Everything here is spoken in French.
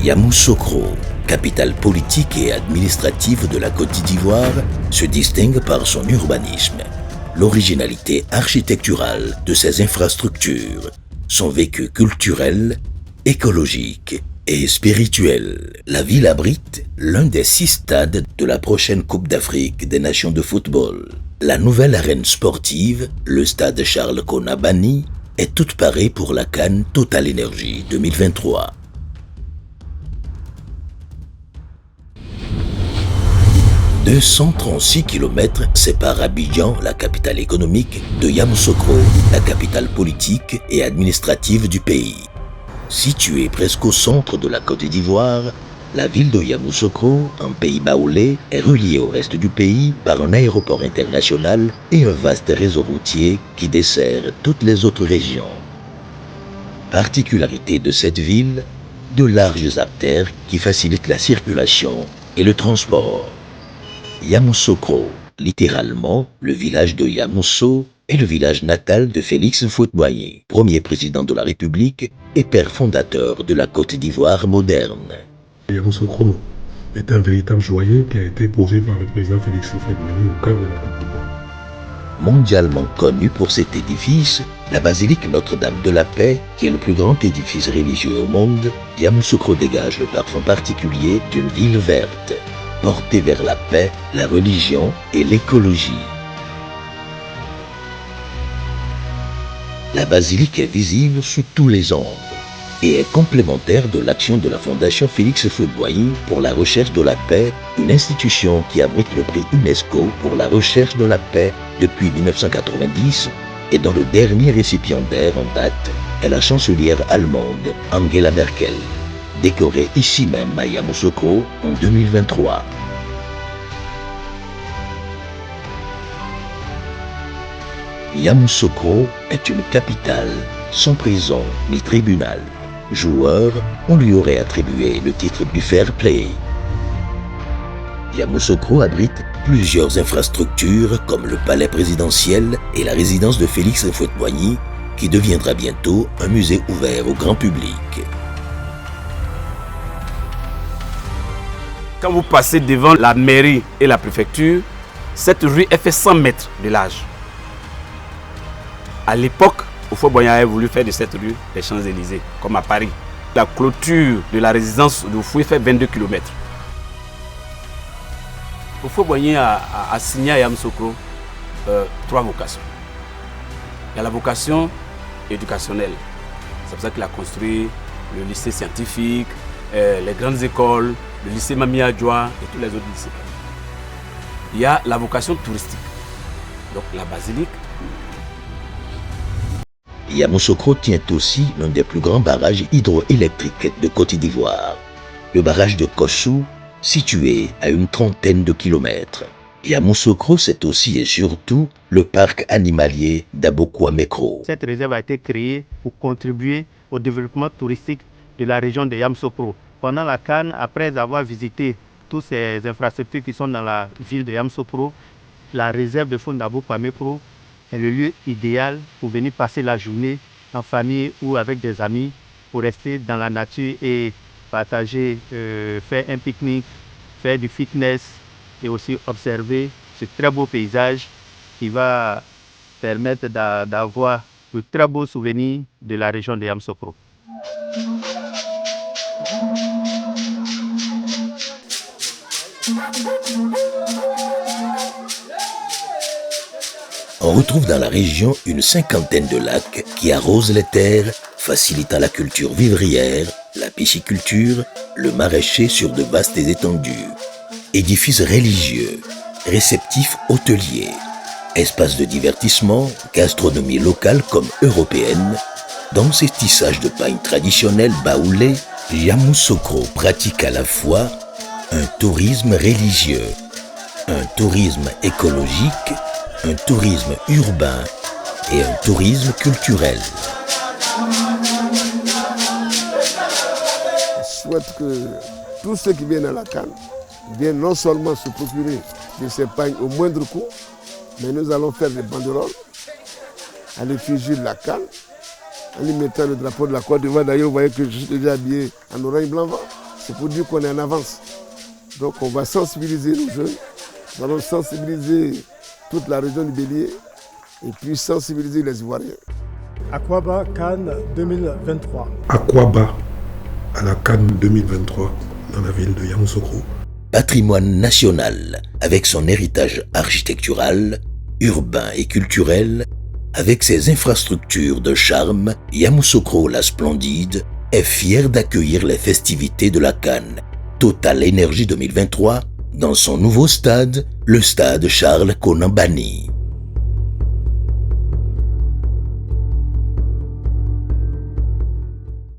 Yamoussoukro, capitale politique et administrative de la Côte d'Ivoire, se distingue par son urbanisme, l'originalité architecturale de ses infrastructures, son vécu culturel, écologique et spirituel. La ville abrite l'un des 6 stades de la prochaine Coupe d'Afrique des Nations de football. La nouvelle arène sportive, le stade Charles Kounabani, est toute parée pour la CAN Total Energy 2023. « 236 km séparent Abidjan, la capitale économique, de Yamoussoukro, la capitale politique et administrative du pays. Située presque au centre de la Côte d'Ivoire, la ville de Yamoussoukro, en pays baoulé, est reliée au reste du pays par un aéroport international et un vaste réseau routier qui dessert toutes les autres régions. Particularité de cette ville, de larges artères qui facilitent la circulation et le transport. Yamoussoukro, littéralement le village de Yamousso, est le village natal de Félix Houphouët-Boigny, premier président de la République et père fondateur de la Côte d'Ivoire moderne. Yamoussoukro est un véritable joyau qui a été posé par le président Félix Houphouët-Boigny au cœur de la Côte d'Ivoire. Mondialement connu pour cet édifice, la basilique Notre-Dame de la Paix, qui est le plus grand édifice religieux au monde, Yamoussoukro dégage le parfum particulier d'une ville verte, portée vers la paix, la religion et l'écologie. La basilique est visible sous tous les angles et est complémentaire de l'action de la Fondation Félix Houphouët-Boigny pour la recherche de la paix, une institution qui abrite le prix UNESCO pour la recherche de la paix depuis 1990 et dont le dernier récipiendaire en date est la chancelière allemande Angela Merkel, décorée ici même à Yamoussoukro en 2023. Yamoussoukro est une capitale sans prison ni tribunal. Joueur, on lui aurait attribué le titre du fair play. Yamoussoukro abrite plusieurs infrastructures comme le palais présidentiel et la résidence de Félix Houphouët-Boigny, qui deviendra bientôt un musée ouvert au grand public. Quand vous passez devant la mairie et la préfecture, cette rue est fait 100 mètres de large. À l'époque, Houphouët-Boigny avait voulu faire de cette rue les Champs-Élysées, comme à Paris. La clôture de la résidence de Houphouët fait 22 km. Houphouët-Boigny a signé à Yamoussoukro 3 vocations. Il y a la vocation éducationnelle. C'est pour ça qu'il a construit le lycée scientifique, les grandes écoles, le lycée Mami Adjoa et tous les autres lycées. Il y a la vocation touristique, donc la basilique. Yamoussoukro tient aussi l'un des plus grands barrages hydroélectriques de Côte d'Ivoire, le barrage de Kossou, situé à une trentaine de kilomètres. Yamoussoukro, c'est aussi et surtout le parc animalier d'Abokouamekro. Cette réserve a été créée pour contribuer au développement touristique de la région de Yamoussoukro. Pendant la CAN, après avoir visité toutes ces infrastructures qui sont dans la ville de Yamoussoukro, la réserve de faune d'Abokouamekro est le lieu idéal pour venir passer la journée en famille ou avec des amis, pour rester dans la nature et partager, faire un pique-nique, faire du fitness et aussi observer ce très beau paysage qui va permettre d'avoir de très beaux souvenirs de la région de Yamoussoukro. On retrouve dans la région une cinquantaine de lacs qui arrosent les terres, facilitant la culture vivrière, la pisciculture, le maraîcher sur de vastes étendues. Édifices religieux, réceptifs hôteliers, espaces de divertissement, gastronomie locale comme européenne. Dans ces tissages de paille traditionnels baoulés, Yamoussoukro pratique à la fois un tourisme religieux, un tourisme écologique, un tourisme urbain et un tourisme culturel. Je souhaite que tous ceux qui viennent à la CAN viennent non seulement se procurer de ces pagnes au moindre coût, mais nous allons faire des banderoles à l'effigie de la CAN, en y mettant le drapeau de la Côte d'Ivoire. D'ailleurs, vous voyez que je suis déjà habillé en orange blanc vert. C'est pour dire qu'on est en avance. Donc on va sensibiliser nos jeunes, nous allons sensibiliser toute la région du Bélier et puis sensibiliser les Ivoiriens. Aquaba Cannes 2023. Aquaba à la Cannes 2023 dans la ville de Yamoussoukro. Patrimoine national avec son héritage architectural, urbain et culturel, avec ses infrastructures de charme, Yamoussoukro la Splendide est fier d'accueillir les festivités de la Cannes Total Énergie 2023 dans son nouveau stade, le stade Charles Konan Banny.